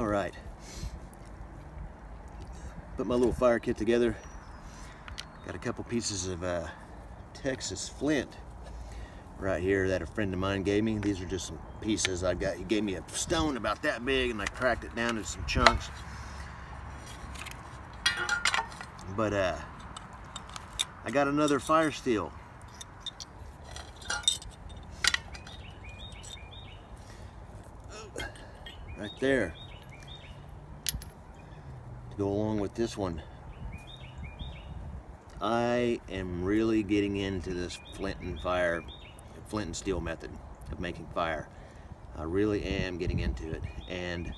All right. Put my little fire kit together. Got a couple pieces of Texas Flint right here that a friend of mine gave me. These are just some pieces I got. He gave me a stone about that big, and I cracked it down into some chunks. But I got another fire steel. Right there. To go along with this one. I am really getting into this flint and steel method of making fire. I really am getting into it, and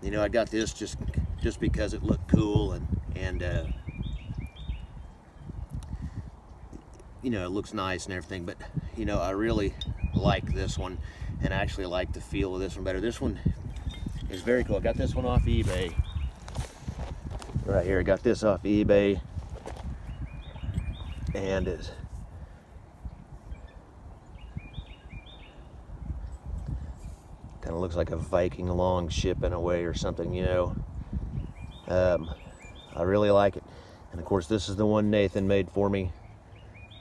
you know, I got this just because it looked cool, and you know, it looks nice and everything. But you know, I really like this one, and I actually like the feel of this one better. This one is very cool. I got this one off eBay. Right here, I got this off eBay, and it's kind of looks like a Viking longship in a way or something, you know. I really like it, and of course this is the one Nathan made for me,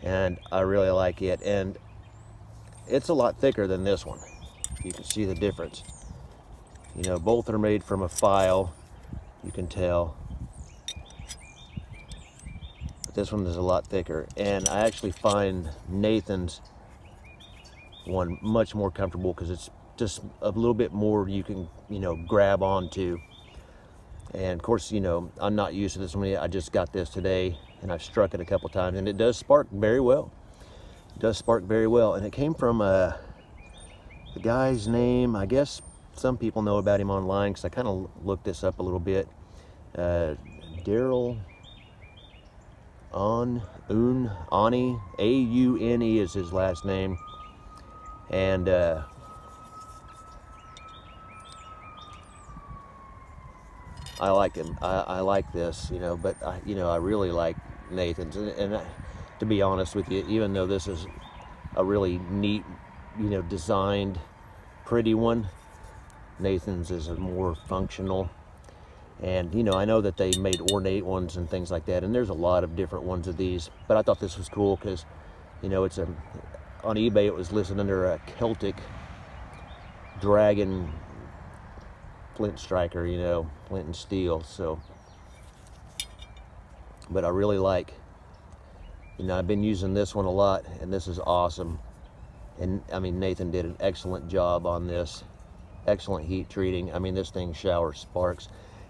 and I really like it, and it's a lot thicker than this one. You can see the difference. You know, both are made from a file, you can tell. But this one is a lot thicker, and I actually find Nathan's one much more comfortable because it's just a little bit more you can, you know, grab onto. And of course, you know, I'm not used to this one yet. I just got this today, and I've struck it a couple times, and it does spark very well. It does spark very well, and it came from the guy's name. I guess some people know about him online because I kind of looked this up a little bit. Daryl Ani, A-U-N-E is his last name, and I like him. I like this, you know, but you know, I really like Nathan's, and to be honest with you, even though this is a really neat, you know, designed, pretty one, Nathan's is a more functional. And you know, I know that they made ornate ones and things like that, and there's a lot of different ones of these, but I thought this was cool because, you know, it's on eBay it was listed under a Celtic Dragon Flint striker, you know, flint and steel. So, but I really like, you know, I've been using this one a lot, and this is awesome. And I mean, Nathan did an excellent job on this. Excellent heat treating. I mean, this thing showers sparks,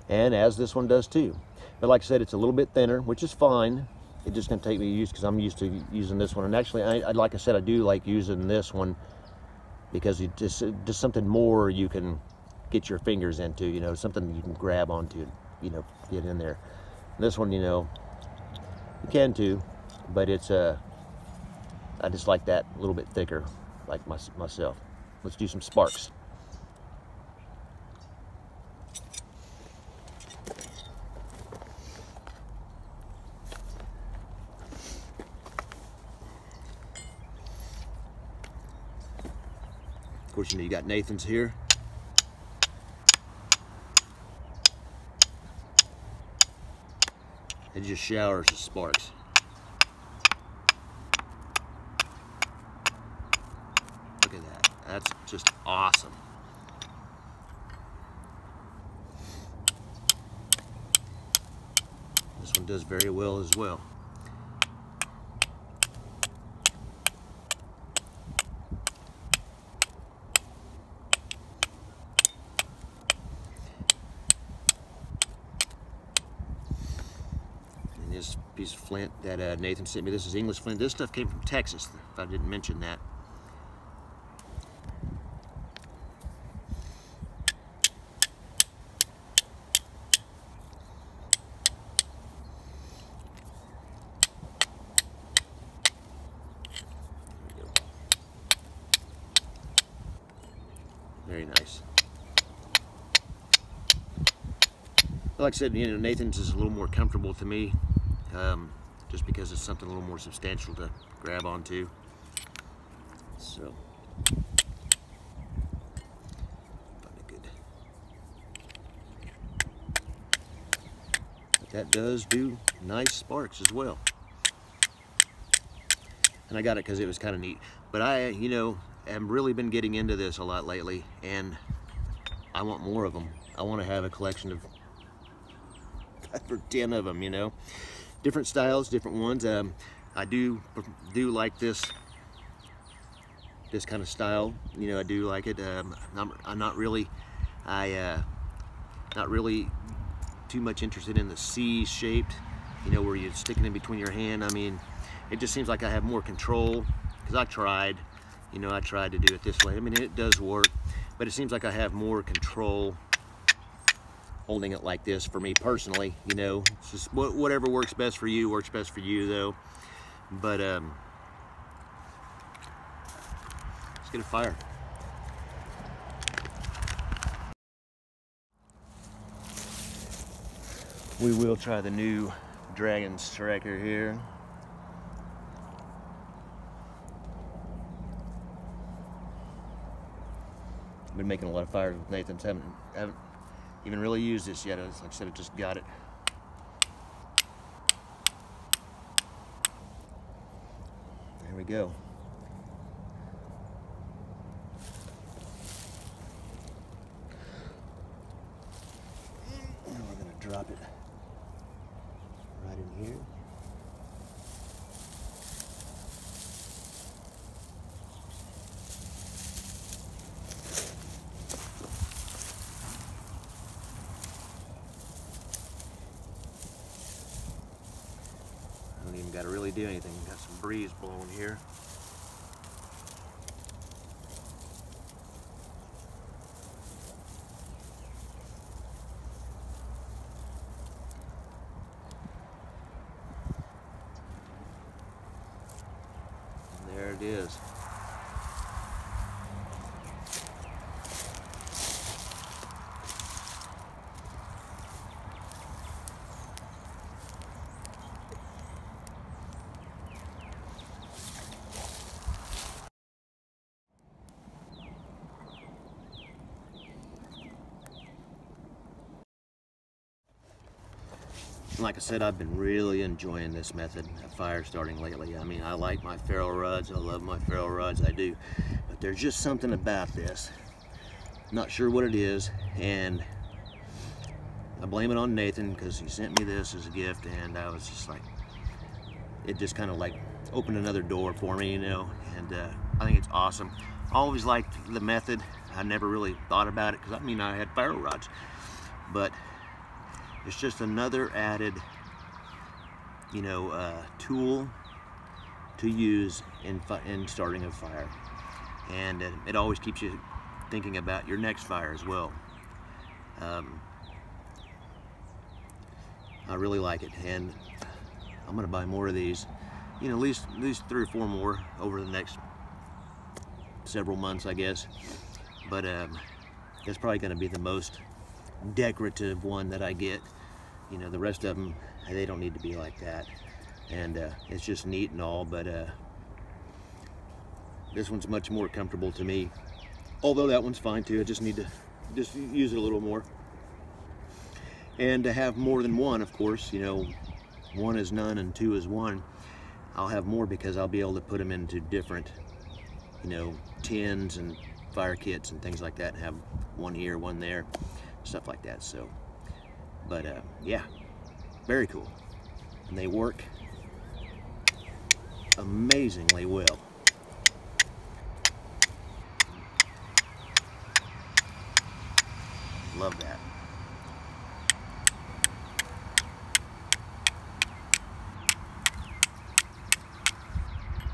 and as this one does too. But like I said, it's a little bit thinner, which is fine. It's just gonna take me use because I'm used to using this one. And actually, I like I said, I do like using this one because you just something more you can get your fingers into, you know, something you can grab onto, you know, get in there. This one, you know, you can too, but it's I just like that a little bit thicker, like myself. Let's do some sparks. Of course, you know, you got Nathan's here. It just showers with sparks. Look at that. That's just awesome. This one does very well as well. This piece of flint that Nathan sent me, this is English flint. This stuff came from Texas, if I didn't mention that. There we go. Very nice. Like I said, you know, Nathan's is a little more comfortable to me, just because it's something a little more substantial to grab onto. So, find a good that does do nice sparks as well. And I got it because it was kind of neat. But I, you know, have really been getting into this a lot lately, and I want more of them. I want to have a collection of 5 or 10 of them, you know. Different styles, different ones. I do like this kind of style. You know, I do like it. I'm not really too much interested in the C-shaped, you know, where you're sticking in between your hand. I mean, it just seems like I have more control, because I tried to do it this way. I mean, it does work, but it seems like I have more control holding it like this for me personally. You know, it's just whatever works best for you works best for you, though. But let's get a fire. We will try the new Dragon Striker here. I've been making a lot of fires with Nathan's. Haven't even really used this yet. Like I said, I just got it. There we go. And we're gonna drop it right in here. I don't even got to really do anything. Got some breeze blowing here. And there it is. Like I said, I've been really enjoying this method of fire starting lately. I mean, I like my ferrule rods. I love my ferrule rods. I do. But there's just something about this. Not sure what it is. And I blame it on Nathan, because he sent me this as a gift. And I was just like, it just kind of like opened another door for me, you know. And I think it's awesome. I always liked the method. I never really thought about it, because I mean, I had ferrule rods. But it's just another added, you know, tool to use in starting a fire, and it always keeps you thinking about your next fire as well. I really like it, and I'm gonna buy more of these. You know, at least 3 or 4 more over the next several months, I guess. But it's probably gonna be the most decorative one that I get. You know, the rest of them, they don't need to be like that. And it's just neat and all, but this one's much more comfortable to me. Although that one's fine too. I just need to use it a little more. And to have more than one, of course, you know, 1 is none and 2 is 1. I'll have more, because I'll be able to put them into different, you know, tins and fire kits and things like that, and have 1 here, 1 there, stuff like that. So, but yeah, very cool. And they work amazingly well. Love that.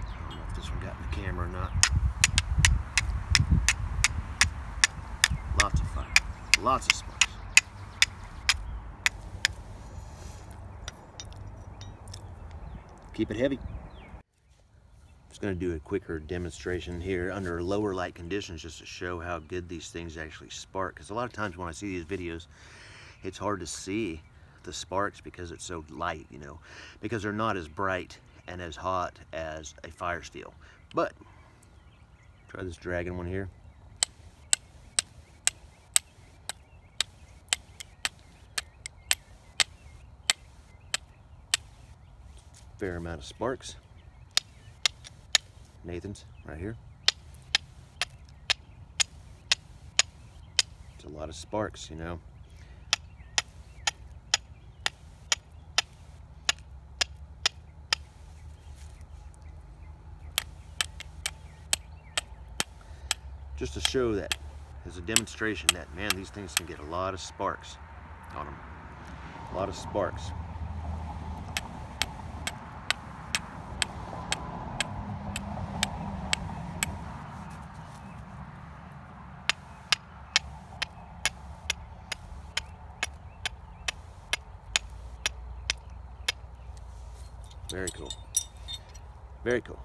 I don't know if this one got in the camera or not. Lots of fire, lots of sparks. Keep it heavy. Just going to do a quicker demonstration here under lower light conditions, just to show how good these things actually spark. Because a lot of times when I see these videos, it's hard to see the sparks because it's so light, you know, because they're not as bright and as hot as a Fire Steel. But try this Dragon one here. fair amount of sparks. Nathan's right here. It's a lot of sparks, you know. Just to show that, as a demonstration that, man, these things can get a lot of sparks on them. A lot of sparks. Very cool. Very cool.